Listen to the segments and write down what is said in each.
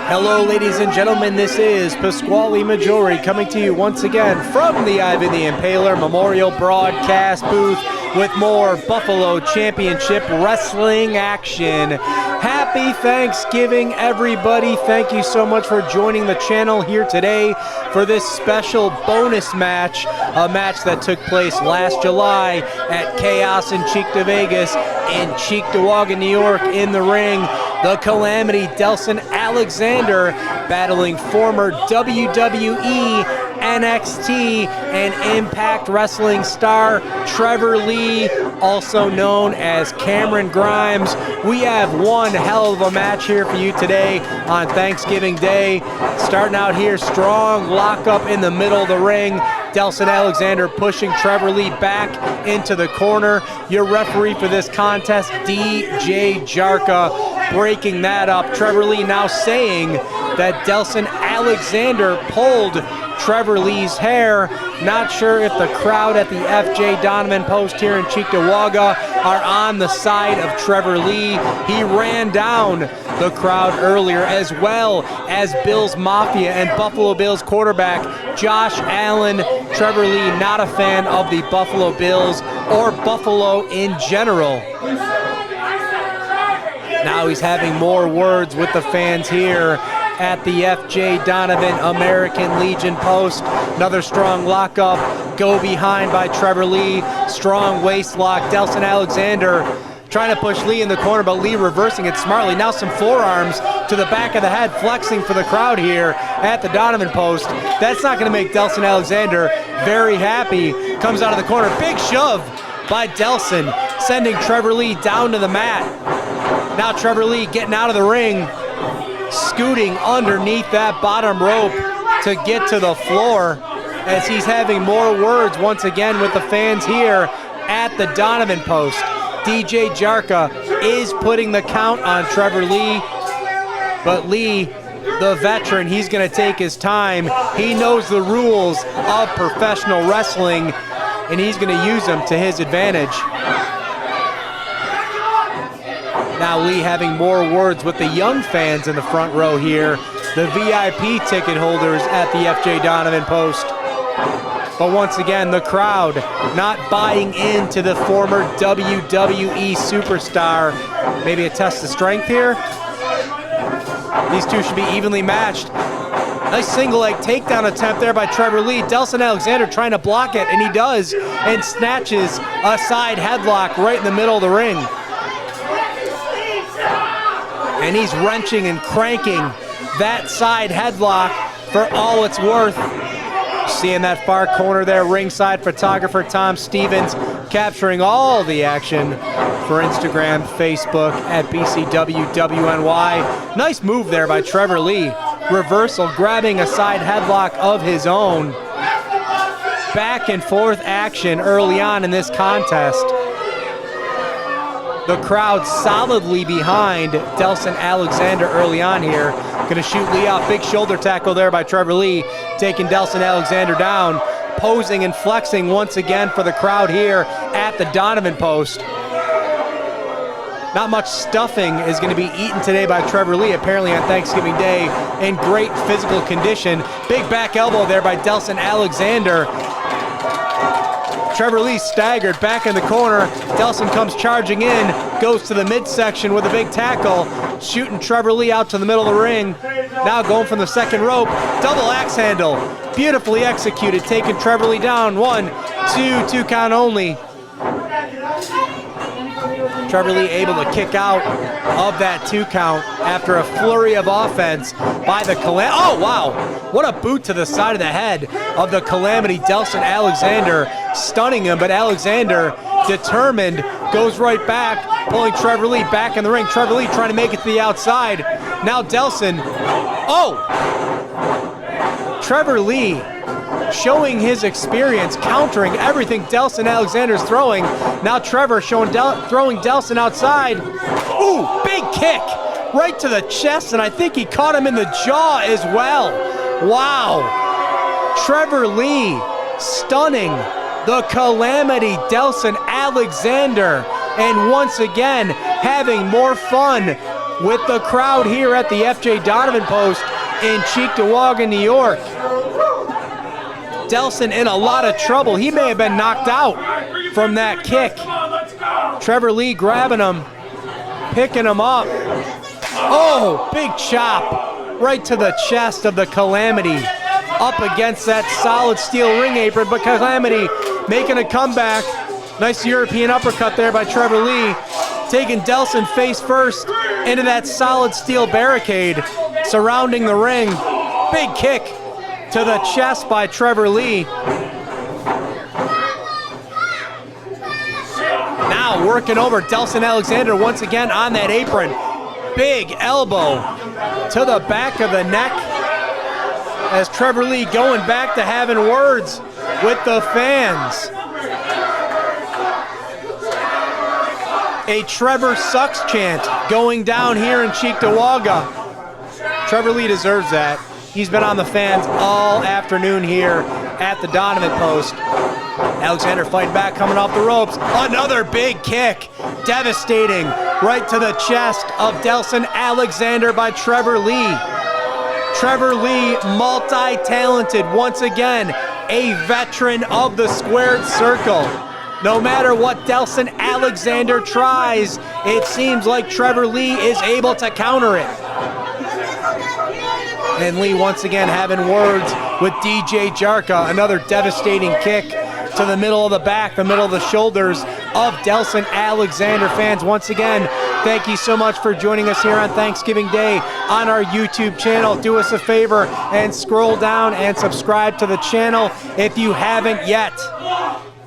Hello, ladies and gentlemen. This is Pasquale Maggiore coming to you once again from the Ivan the Impaler Memorial Broadcast booth with more Buffalo Championship Wrestling action. Happy Thanksgiving, everybody. Thank you so much for joining the channel here today for this special bonus match, a match that took place last July at Chaos in Cheektavegas in Cheektavegas, New York. In the ring, the Calamity Delsin Alekzander battling former WWE, NXT, and Impact Wrestling star Trevor Lee, also known as Cameron Grimes. We have one hell of a match here for you today on Thanksgiving Day. Starting out here, strong lockup in the middle of the ring. Delsin Alekzander pushing Trevor Lee back into the corner. Your referee for this contest, DJ Jarka, breaking that up. Trevor Lee now saying that Delsin Alekzander pulled Trevor Lee's hair. Not sure if the crowd at the FJ Donovan post here in Cheektavegas are on the side of Trevor Lee. He ran down the crowd earlier, as well as Bills Mafia and Buffalo Bills quarterback Josh Allen. Trevor Lee not a fan of the Buffalo Bills or Buffalo in general. Now he's having more words with the fans here at the FJ Donovan American Legion post. Another strong lockup, go behind by Trevor Lee. Strong waist lock. Delsin Alekzander trying to push Lee in the corner, but Lee reversing it smartly. Now some forearms to the back of the head, flexing for the crowd here at the Donovan post. That's not going to make Delsin Alekzander very happy. Comes out of the corner, big shove by Delsin, sending Trevor Lee down to the mat. Now Trevor Lee getting out of the ring, scooting underneath that bottom rope to get to the floor, as he's having more words once again with the fans here at the Donovan post. DJ Jarka is putting the count on Trevor Lee, but Lee, the veteran, he's going to take his time. He knows the rules of professional wrestling, and he's going to use them to his advantage. Now Lee having more words with the young fans in the front row here, the VIP ticket holders at the FJ Donovan post. But once again, the crowd not buying into the former WWE superstar. Maybe a test of strength here. These two should be evenly matched. Nice single leg takedown attempt there by Trevor Lee. Delsin Alekzander trying to block it, and he does, and snatches a side headlock right in the middle of the ring. And he's wrenching and cranking that side headlock for all it's worth. Seeing that far corner there, ringside photographer Tom Stevens capturing all the action for Instagram, Facebook at BCWWNY. Nice move there by Trevor Lee. Reversal, grabbing a side headlock of his own. Back and forth action early on in this contest. The crowd solidly behind Delsin Alekzander early on here. Gonna shoot Lee out. Big shoulder tackle there by Trevor Lee, taking Delsin Alekzander down. Posing and flexing once again for the crowd here at the Donovan post. Not much stuffing is gonna be eaten today by Trevor Lee, apparently on Thanksgiving Day, in great physical condition. Big back elbow there by Delsin Alekzander. Trevor Lee staggered back in the corner. Delsin comes charging in, goes to the midsection with a big tackle, shooting Trevor Lee out to the middle of the ring. Now going from the second rope, double axe handle, beautifully executed, taking Trevor Lee down. 1, 2 count only. Trevor Lee able to kick out of that 2 count after a flurry of offense by the Calamity. Oh, wow. What a boot to the side of the head of the Calamity, Delsin Alekzander, stunning him, but Alekzander, determined, goes right back, pulling Trevor Lee back in the ring. Trevor Lee trying to make it to the outside. Now Delsin. Oh! Trevor Lee showing his experience, countering everything Delsin Alekzander's throwing. Now Trevor throwing Delsin outside. Ooh, big kick right to the chest, and I think he caught him in the jaw as well. Wow. Trevor Lee stunning the Calamity Delsin Alekzander, and once again having more fun with the crowd here at the FJ Donovan post in Cheektavegas, New York. Delsin in a lot of trouble. He may have been knocked out from that kick. Trevor Lee grabbing him, picking him up. Oh, big chop right to the chest of the Calamity, up against that solid steel ring apron, but Calamity making a comeback. Nice European uppercut there by Trevor Lee, taking Delsin face first into that solid steel barricade surrounding the ring. Big kick to the chest by Trevor Lee. Now working over Delsin Alekzander once again on that apron. Big elbow to the back of the neck as Trevor Lee going back to having words with the fans. A Trevor sucks chant going down here in Cheektavegas. Trevor Lee deserves that. He's been on the fans all afternoon here at the Donovan post. Alekzander fighting back, coming off the ropes. Another big kick, devastating, right to the chest of Delsin Alekzander by Trevor Lee. Trevor Lee, multi-talented once again, a veteran of the squared circle. No matter what Delsin Alekzander tries, it seems like Trevor Lee is able to counter it. And Lee once again having words with DJ Jarka. Another devastating kick to the middle of the back, the middle of the shoulders of Delsin Alekzander. Fans, once again, thank you so much for joining us here on Thanksgiving Day on our YouTube channel. Do us a favor and scroll down and subscribe to the channel if you haven't yet.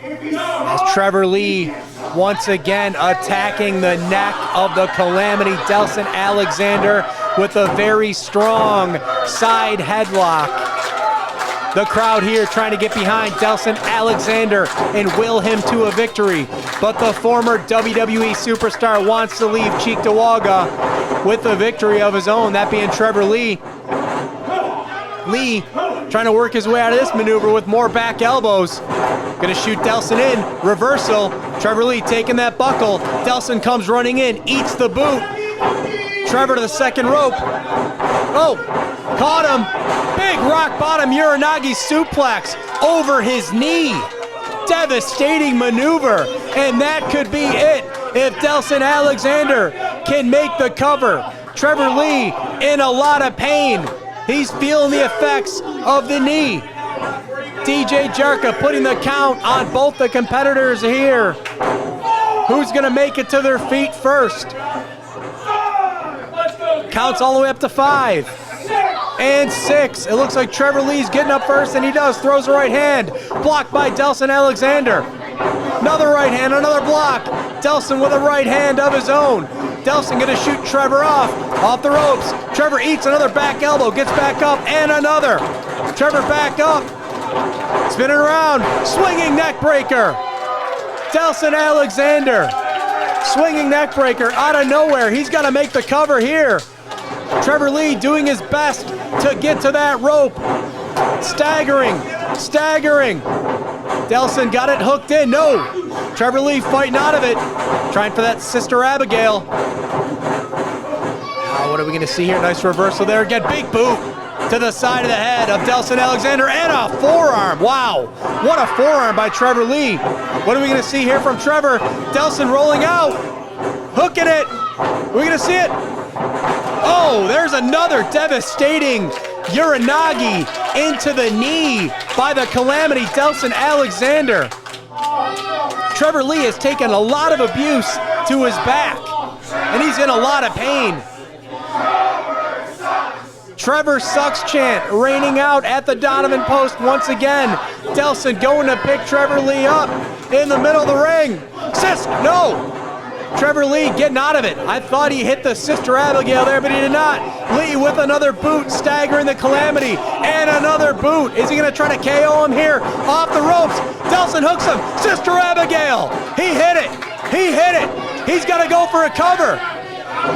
As Trevor Lee once again attacking the neck of the Calamity, Delsin Alekzander with a very strong side headlock. The crowd here trying to get behind Delsin Alekzander and will him to a victory. But the former WWE Superstar wants to leave Cheektavegas with a victory of his own, that being Trevor Lee. Lee trying to work his way out of this maneuver with more back elbows. Gonna shoot Delsin in, reversal. Trevor Lee taking that buckle. Delsin comes running in, eats the boot. Trevor to the second rope. Oh, caught him. Big rock bottom Uranagi suplex over his knee. Devastating maneuver, and that could be it if Delsin Alekzander can make the cover. Trevor Lee in a lot of pain. He's feeling the effects of the knee. DJ Jarka putting the count on both the competitors here. Who's gonna make it to their feet first? Counts all the way up to 5 and 6. It looks like Trevor Lee's getting up first, and he does. Throws a right hand, blocked by Delsin Alekzander. Another right hand, another block. Delsin with a right hand of his own. Delsin gonna shoot Trevor off the ropes. Trevor eats another back elbow, gets back up, and another. Trevor back up, spinning around, swinging neck breaker. Delsin Alekzander, swinging neck breaker out of nowhere. He's got to make the cover here. Trevor Lee doing his best to get to that rope. Staggering. Delsin got it hooked in. No. Trevor Lee fighting out of it. Trying for that Sister Abigail. What are we going to see here? Nice reversal there again. Big boot to the side of the head of Delsin Alekzander and a forearm. Wow. What a forearm by Trevor Lee. What are we going to see here from Trevor? Delsin rolling out. Hooking it. Are we going to see it? Oh, there's another devastating Uranagi into the knee by the Calamity, Delsin Alekzander. Trevor Lee has taken a lot of abuse to his back, and he's in a lot of pain. Trevor sucks chant raining out at the Donovan post once again. Delsin going to pick Trevor Lee up in the middle of the ring. No! Trevor Lee getting out of it. I thought he hit the Sister Abigail there, but he did not. Lee with another boot, staggering the Calamity, and another boot. Is he going to try to KO him here? Off the ropes. Delsin hooks him. Sister Abigail. He hit it. He's got to go for a cover.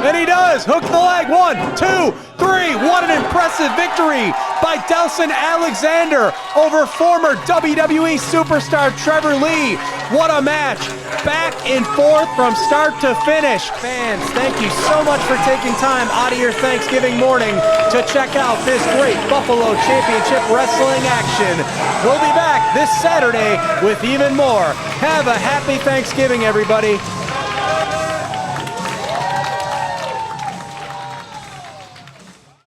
And he does. Hook the leg. 1, 2, 3. What an impressive victory by Delsin Alekzander over former WWE Superstar Trevor Lee. What a match. Back and forth from start to finish. Fans, thank you so much for taking time out of your Thanksgiving morning to check out this great Buffalo Championship Wrestling action. We'll be back this Saturday with even more. Have a happy Thanksgiving, everybody.